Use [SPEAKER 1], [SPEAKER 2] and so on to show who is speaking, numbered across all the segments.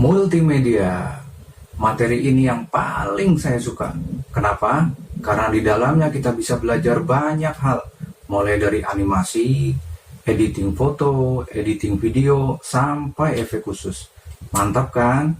[SPEAKER 1] Multimedia. Materi ini yang paling saya suka. Kenapa? Karena di dalamnya kita bisa belajar banyak hal. Mulai dari animasi, editing foto, editing video, sampai efek khusus. Mantap kan?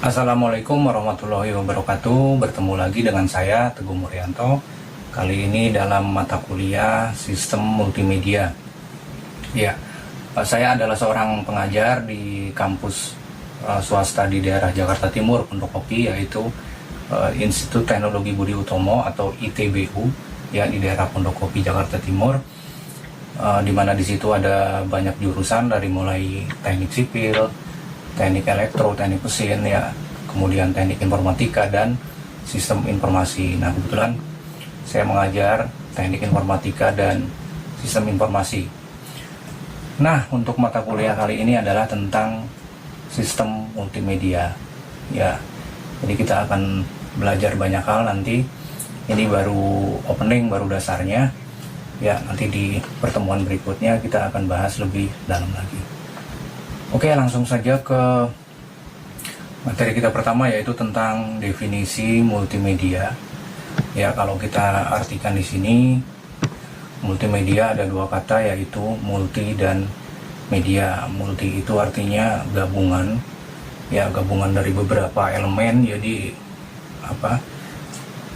[SPEAKER 1] Assalamualaikum warahmatullahi wabarakatuh. Bertemu lagi dengan saya Teguh Muryanto. Kali ini dalam mata kuliah Sistem Multimedia. Ya, saya adalah seorang pengajar di kampus swasta di daerah Jakarta Timur, Pondokopi, yaitu Institut Teknologi Budi Utomo atau ITBU, ya, di daerah Pondokopi, Jakarta Timur. Di mana di situ ada banyak jurusan dari mulai teknik sipil, teknik elektro, teknik mesin, ya, kemudian teknik informatika dan sistem informasi. Nah, kebetulan saya mengajar teknik informatika dan sistem informasi. Nah, untuk mata kuliah kali ini adalah tentang sistem multimedia. Ya, jadi kita akan belajar banyak hal nanti. Ini baru opening, baru dasarnya. Ya, nanti di pertemuan berikutnya kita akan bahas lebih dalam lagi. Oke, langsung saja ke materi kita pertama, yaitu tentang definisi multimedia. Ya, kalau kita artikan di sini, multimedia ada dua kata, yaitu multi dan media. Multi itu artinya gabungan, ya, gabungan dari beberapa elemen. Jadi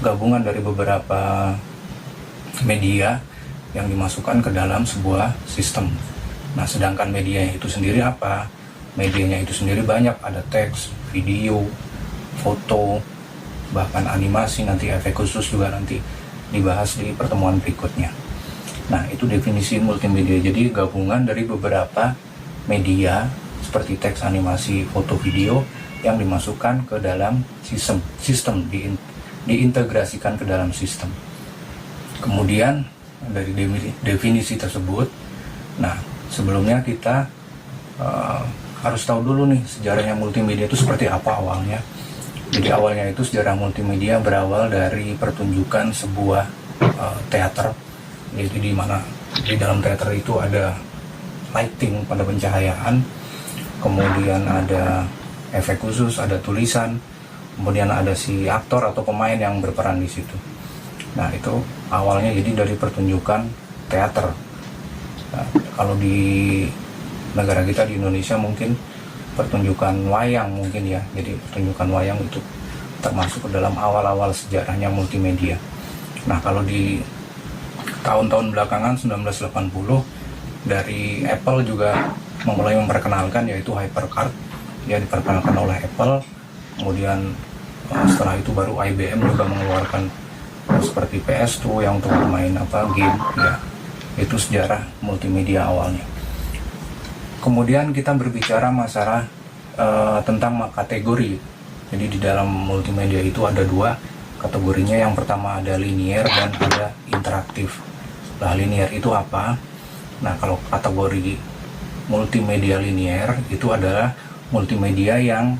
[SPEAKER 1] gabungan dari beberapa media yang dimasukkan ke dalam sebuah sistem. Nah, sedangkan media itu sendiri apa? Medianya itu sendiri banyak, ada teks, video, foto, bahkan animasi, nanti efek khusus juga nanti dibahas di pertemuan berikutnya. Nah, itu definisi multimedia. Jadi gabungan dari beberapa media seperti teks, animasi, foto, video yang dimasukkan ke dalam sistem diintegrasikan ke dalam sistem. Kemudian dari definisi tersebut, nah, sebelumnya kita harus tahu dulu nih sejarahnya multimedia itu seperti apa awalnya. Jadi awalnya itu sejarah multimedia berawal dari pertunjukan sebuah teater. Jadi di mana di dalam teater itu ada lighting pada pencahayaan, kemudian ada efek khusus, ada tulisan, kemudian ada si aktor atau pemain yang berperan di situ. Nah, itu awalnya jadi dari pertunjukan teater. Nah, kalau di negara kita di Indonesia mungkin pertunjukan wayang mungkin, ya. Jadi pertunjukan wayang itu termasuk ke dalam awal-awal sejarahnya multimedia. Nah, kalau di tahun-tahun belakangan 1980 dari Apple juga mulai memperkenalkan, yaitu HyperCard, ya, diperkenalkan oleh Apple. Kemudian setelah itu baru IBM juga mengeluarkan seperti PS2 yang untuk bermain game, ya. Itu sejarah multimedia awalnya. Kemudian kita berbicara masalah tentang kategori. Jadi di dalam multimedia itu ada dua kategorinya. Yang pertama ada linear dan ada interaktif. Nah, linear itu apa? Nah, kalau kategori multimedia linear itu adalah multimedia yang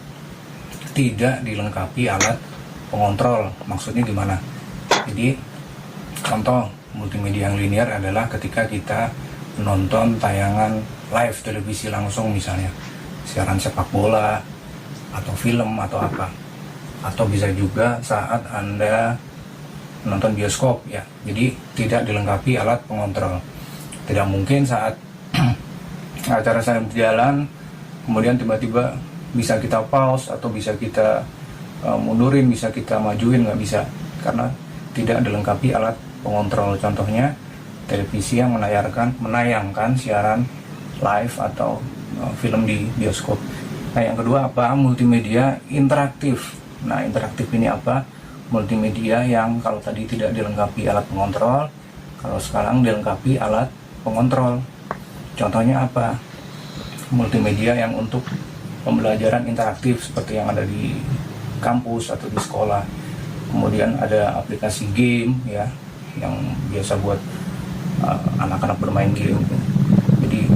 [SPEAKER 1] tidak dilengkapi alat pengontrol. Maksudnya gimana? Jadi contoh multimedia yang linear adalah ketika kita menonton tayangan live televisi langsung, misalnya siaran sepak bola atau film atau apa, atau bisa juga saat Anda menonton bioskop, ya. Jadi tidak dilengkapi alat pengontrol. Tidak mungkin saat acara saya berjalan kemudian tiba-tiba bisa kita pause atau bisa kita mundurin, bisa kita majuin, nggak bisa, karena tidak dilengkapi alat pengontrol. Contohnya televisi yang menayangkan siaran live atau film di bioskop. Nah, yang kedua apa? Multimedia interaktif. Nah, interaktif ini apa? Multimedia yang kalau tadi tidak dilengkapi alat pengontrol, kalau sekarang dilengkapi alat pengontrol. Contohnya apa? Multimedia yang untuk pembelajaran interaktif seperti yang ada di kampus atau di sekolah. Kemudian ada aplikasi game, ya, yang biasa buat anak-anak bermain game. Jadi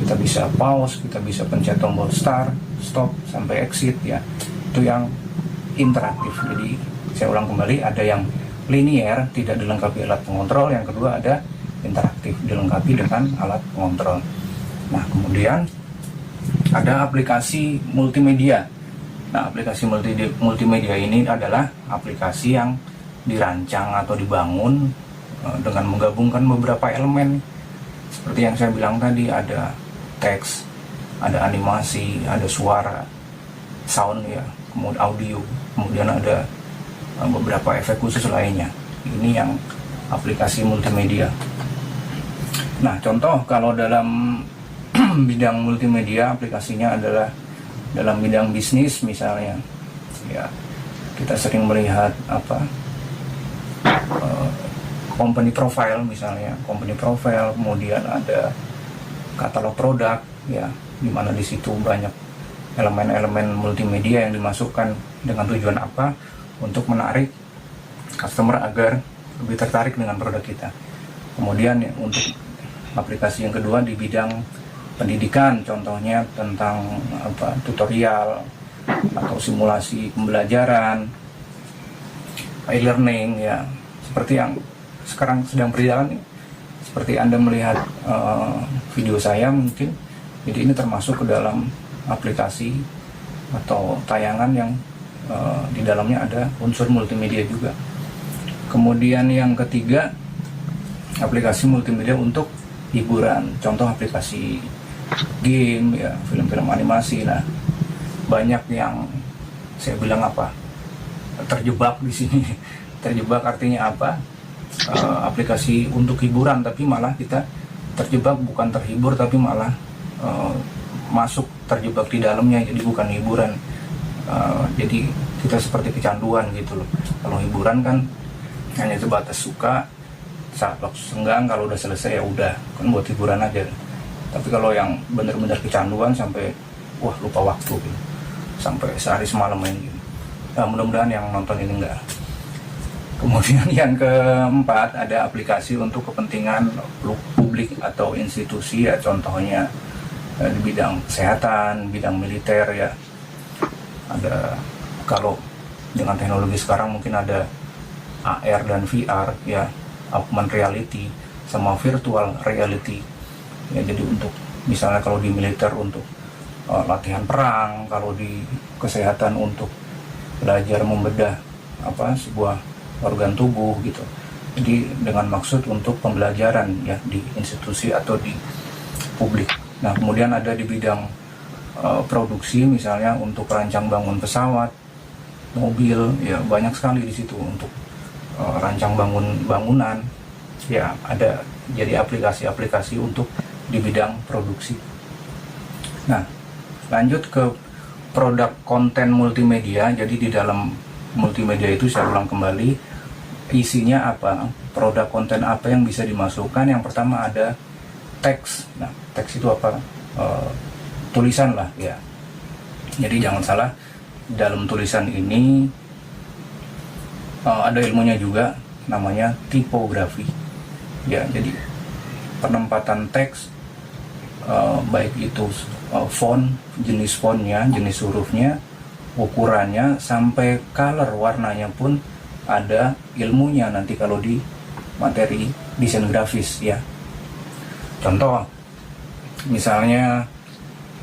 [SPEAKER 1] kita bisa pause, kita bisa pencet tombol start, stop, sampai exit, ya. Itu yang interaktif. Jadi saya ulang kembali, ada yang linier, tidak dilengkapi alat pengontrol. Yang kedua ada interaktif, dilengkapi dengan alat pengontrol. Nah, kemudian ada aplikasi multimedia. Nah, aplikasi multimedia ini adalah aplikasi yang dirancang atau dibangun dengan menggabungkan beberapa elemen. Seperti yang saya bilang tadi, ada teks, ada animasi, ada suara, sound ya, kemudian audio, kemudian ada beberapa efek khusus lainnya. Ini yang aplikasi multimedia. Nah, contoh kalau dalam bidang multimedia, aplikasinya adalah dalam bidang bisnis misalnya, ya kita sering melihat company profile misalnya, company profile, kemudian ada katalog produk, ya, dimana di situ banyak elemen-elemen multimedia yang dimasukkan dengan tujuan apa? Untuk menarik customer agar lebih tertarik dengan produk kita. Kemudian ya, untuk aplikasi yang kedua di bidang pendidikan, contohnya tentang tutorial atau simulasi pembelajaran, e-learning ya, seperti yang sekarang sedang berjalan. Seperti Anda melihat video saya mungkin, jadi ini termasuk ke dalam aplikasi atau tayangan yang di dalamnya ada unsur multimedia juga. Kemudian yang ketiga, aplikasi multimedia untuk hiburan, contoh aplikasi game ya, film-film animasi. Nah, banyak yang saya bilang terjebak di sini. Terjebak artinya apa? Aplikasi untuk hiburan, tapi malah kita terjebak, bukan terhibur tapi malah masuk terjebak di dalamnya, jadi bukan hiburan. Jadi kita seperti kecanduan gitu loh. Kalau hiburan kan hanya sebatas suka saat waktu senggang, kalau udah selesai ya udah, kan buat hiburan aja. Tapi kalau yang benar-benar kecanduan sampai lupa waktu gitu, sampai sehari semalam main gitu. Nah, mudah-mudahan yang nonton ini enggak. Kemudian yang keempat, ada aplikasi untuk kepentingan publik atau institusi ya, contohnya di bidang kesehatan, bidang militer ya. Ada, kalau dengan teknologi sekarang mungkin ada AR dan VR ya, augmented reality sama virtual reality ya. Jadi untuk misalnya kalau di militer untuk latihan perang, kalau di kesehatan untuk belajar membedah sebuah organ tubuh gitu. Jadi dengan maksud untuk pembelajaran ya di institusi atau di publik. Nah, kemudian ada di bidang produksi misalnya untuk rancang bangun pesawat, mobil ya, banyak sekali di situ untuk rancang bangunan ya, ada jadi aplikasi-aplikasi untuk di bidang produksi. Nah, lanjut ke produk konten multimedia. Jadi di dalam multimedia itu, saya ulang kembali, isinya apa, produk konten apa yang bisa dimasukkan. Yang pertama ada teks. Nah, teks itu apa? Tulisan lah ya. Jadi jangan salah, dalam tulisan ini ada ilmunya juga, namanya tipografi ya. Jadi penempatan teks, baik itu font, jenis fontnya, jenis hurufnya, ukurannya, sampai color warnanya pun ada ilmunya nanti kalau di materi desain grafis ya. Contoh, misalnya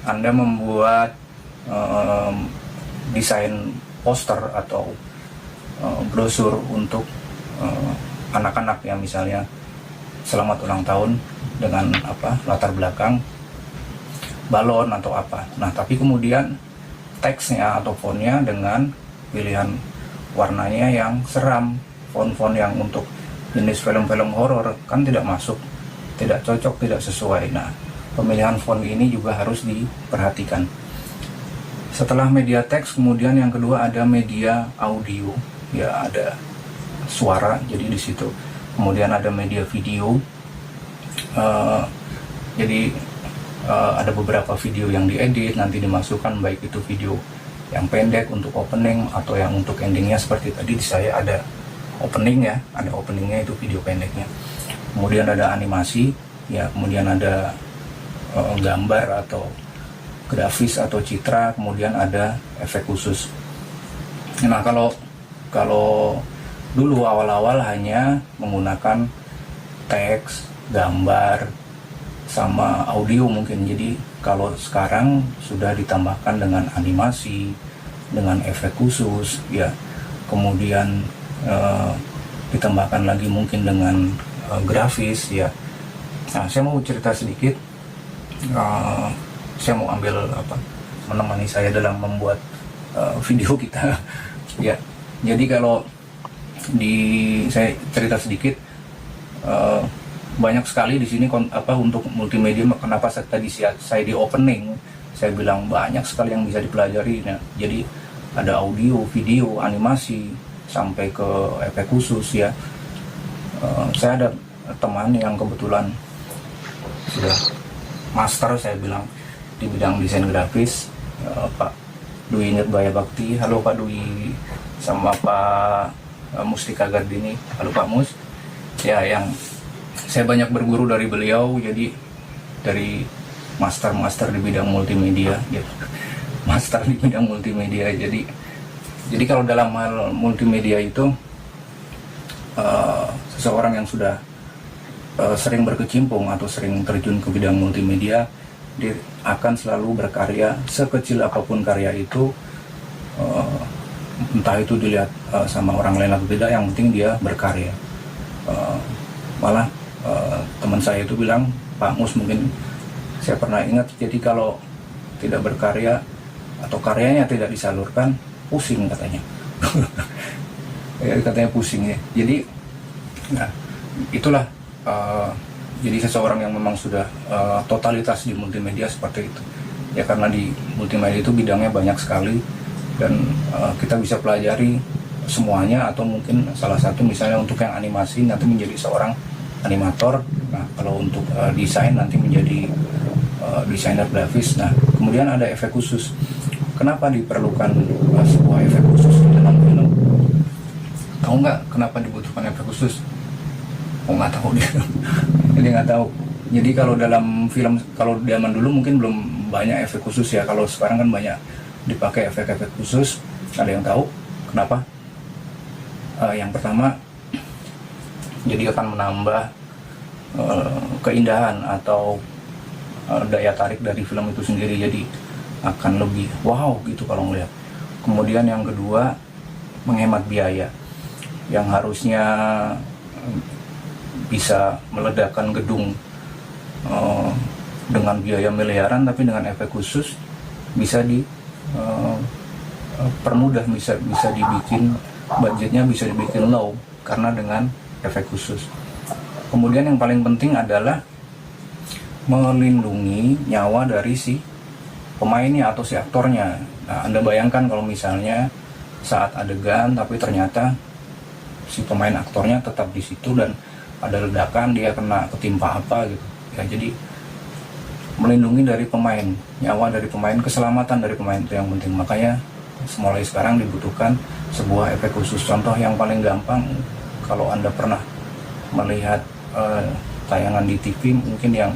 [SPEAKER 1] Anda membuat desain poster atau brosur untuk anak-anak ya, misalnya selamat ulang tahun dengan latar belakang balon atau apa. Nah, tapi kemudian teksnya atau fontnya dengan pilihan warnanya yang seram, font-font yang untuk jenis film-film horor kan tidak masuk, tidak cocok, tidak sesuai. Nah, pemilihan font ini juga harus diperhatikan. Setelah media teks, kemudian yang kedua ada media audio ya, ada suara jadi di situ. Kemudian ada media video, jadi ada beberapa video yang diedit nanti dimasukkan, baik itu video yang pendek untuk opening atau yang untuk endingnya. Seperti tadi saya ada opening ya, ada openingnya itu video pendeknya. Kemudian ada animasi ya, kemudian ada gambar atau grafis atau citra, kemudian ada efek khusus. Nah, kalau Dulu awal-awal hanya menggunakan teks, gambar, sama audio mungkin. Jadi kalau sekarang sudah ditambahkan dengan animasi, dengan efek khusus ya, kemudian ditambahkan lagi mungkin dengan grafis ya. Nah, saya mau cerita sedikit. Saya mau ambil menemani saya dalam membuat video kita ya. Jadi kalau saya cerita sedikit, banyak sekali di sini untuk multimedia. Kenapa tadi saya di opening saya bilang banyak sekali yang bisa dipelajari. Nah, jadi ada audio, video, animasi sampai ke efek khusus ya. Saya ada teman yang kebetulan sudah master, saya bilang, di bidang desain grafis, Pak Dwi Nirbaya Bakti. Halo Pak Dwi. Sama Pak Mustika Gardini. Halo Pak Mus. Ya, yang saya banyak berguru dari beliau, jadi dari master di bidang multimedia gitu. Master di bidang multimedia. Jadi kalau dalam hal multimedia itu seseorang yang sudah sering berkecimpung atau sering terjun ke bidang multimedia, dia akan selalu berkarya. Sekecil apapun karya itu, entah itu dilihat sama orang lain atau tidak, yang penting dia berkarya. Malah teman saya itu bilang, Pak Mus, mungkin saya pernah ingat, jadi kalau tidak berkarya atau karyanya tidak disalurkan, pusing katanya. Ya, katanya pusing ya. Jadi nah, itulah jadi seseorang yang memang sudah totalitas di multimedia seperti itu ya, karena di multimedia itu bidangnya banyak sekali dan kita bisa pelajari semuanya, atau mungkin salah satu misalnya untuk yang animasi nanti menjadi seorang animator. Nah, kalau untuk desain nanti menjadi desainer grafis. Nah, kemudian ada efek khusus. Kenapa diperlukan sebuah efek khusus di dalam film? Tahu nggak kenapa dibutuhkan efek khusus? Oh, nggak tahu dia. Jadi nggak tahu. Jadi kalau dalam film, kalau zaman dulu mungkin belum banyak efek khusus ya. Kalau sekarang kan banyak dipakai efek-efek khusus. Ada yang tahu kenapa? Yang pertama, jadi akan menambah keindahan atau daya tarik dari film itu sendiri. Jadi akan lebih wow gitu kalau ngeliat. Kemudian yang kedua, menghemat biaya. Yang harusnya bisa meledakkan gedung dengan biaya miliaran, tapi dengan efek khusus bisa dipermudah, bisa dibikin, budgetnya bisa dibikin low karena dengan efek khusus. Kemudian yang paling penting adalah melindungi nyawa dari si pemainnya atau si aktornya. Nah, Anda bayangkan kalau misalnya saat adegan tapi ternyata si pemain aktornya tetap di situ dan ada ledakan, dia kena ketimpa apa gitu ya. Jadi melindungi dari pemain, nyawa dari pemain, keselamatan dari pemain itu yang penting. Makanya mulai sekarang dibutuhkan sebuah efek khusus. Contoh yang paling gampang, kalau Anda pernah melihat tayangan di TV mungkin yang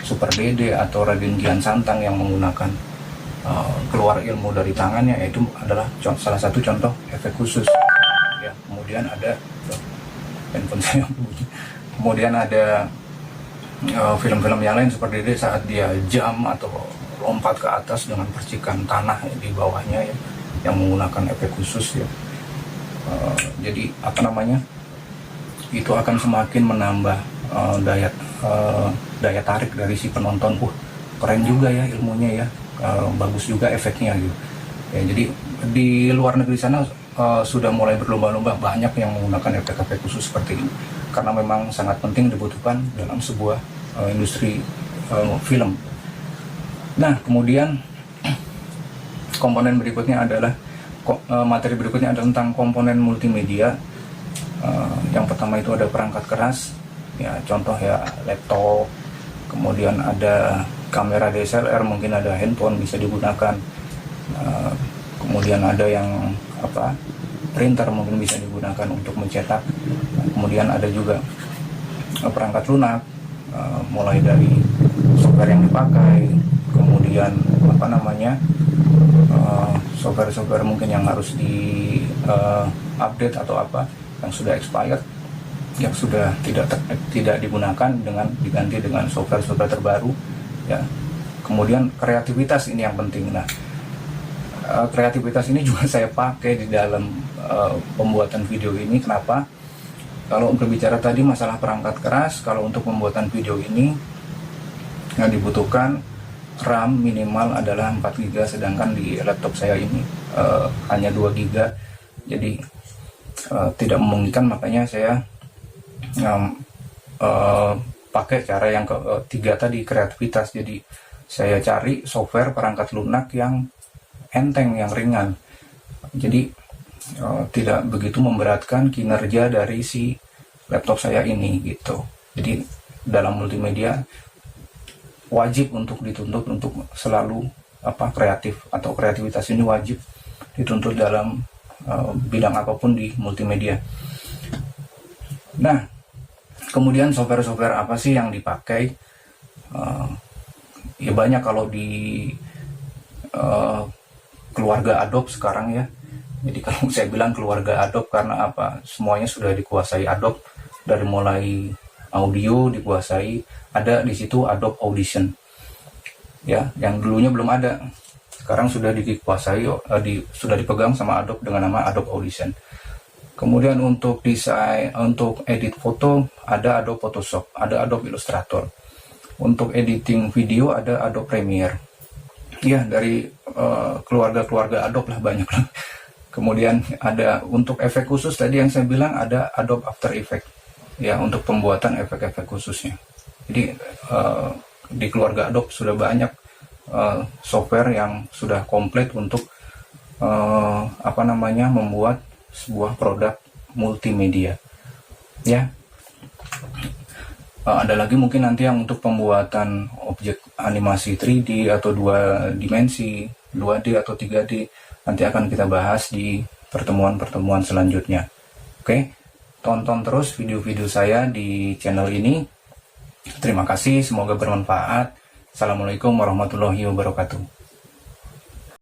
[SPEAKER 1] Super Dede atau Raden Kian Santang yang menggunakan keluar ilmu dari tangannya, yaitu adalah salah satu contoh efek khusus ya. Kemudian ada handphone saya bunyi. Kemudian ada film-film yang lain seperti Dede saat dia jump atau lompat ke atas dengan percikan tanah di bawahnya ya, yang menggunakan efek khusus ya. Jadi itu akan semakin menambah daya tarik dari si penonton. Keren juga ya ilmunya ya, bagus juga efeknya gitu ya. Jadi di luar negeri sana sudah mulai berlomba-lomba, banyak yang menggunakan efek-efek khusus seperti ini karena memang sangat penting dibutuhkan dalam sebuah industri film. Nah, kemudian komponen berikutnya adalah materi berikutnya adalah tentang komponen multimedia. Yang pertama itu ada perangkat keras ya, contoh ya laptop, kemudian ada kamera DSLR, mungkin ada handphone bisa digunakan, kemudian ada yang printer mungkin bisa digunakan untuk mencetak. Kemudian ada juga perangkat lunak, mulai dari software yang dipakai, kemudian software mungkin yang harus di update atau apa, yang sudah expired, yang sudah tidak digunakan, dengan diganti dengan software terbaru ya. Kemudian kreativitas ini yang penting. Nah, kreativitas ini juga saya pakai di dalam pembuatan video ini. Kenapa? Kalau berbicara tadi masalah perangkat keras, kalau untuk pembuatan video ini yang dibutuhkan RAM minimal adalah 4 GB, sedangkan di laptop saya ini hanya 2 GB. Jadi tidak memungkinkan, makanya saya pakai cara yang ketiga tadi, kreativitas. Jadi saya cari software perangkat lunak yang enteng, yang ringan, jadi tidak begitu memberatkan kinerja dari si laptop saya ini gitu. Jadi dalam multimedia wajib untuk dituntut untuk selalu kreatif, atau kreativitas ini wajib dituntut dalam bidang apapun di multimedia. Nah, kemudian software-software apa sih yang dipakai? Ya banyak kalau di keluarga Adobe sekarang ya. Jadi kalau saya bilang keluarga Adobe karena apa? Semuanya sudah dikuasai Adobe, dari mulai audio dikuasai, ada di situ Adobe Audition. Ya, yang dulunya belum ada. Sekarang sudah dikuasai, sudah dipegang sama Adobe dengan nama Adobe Audition. Kemudian untuk desain, untuk edit foto ada Adobe Photoshop, ada Adobe Illustrator. Untuk editing video ada Adobe Premiere. Ya, dari keluarga-keluarga Adobe lah, banyak lah. Kemudian ada untuk efek khusus tadi yang saya bilang ada Adobe After Effects. Ya, untuk pembuatan efek-efek khususnya. Jadi di keluarga Adobe sudah banyak software yang sudah komplit untuk membuat sebuah produk multimedia. Ya. Ada lagi mungkin nanti yang untuk pembuatan objek animasi 3D atau 2 dimensi, 2D atau 3D, nanti akan kita bahas di pertemuan-pertemuan selanjutnya. Oke, tonton terus video-video saya di channel ini. Terima kasih, semoga bermanfaat. Assalamualaikum warahmatullahi wabarakatuh.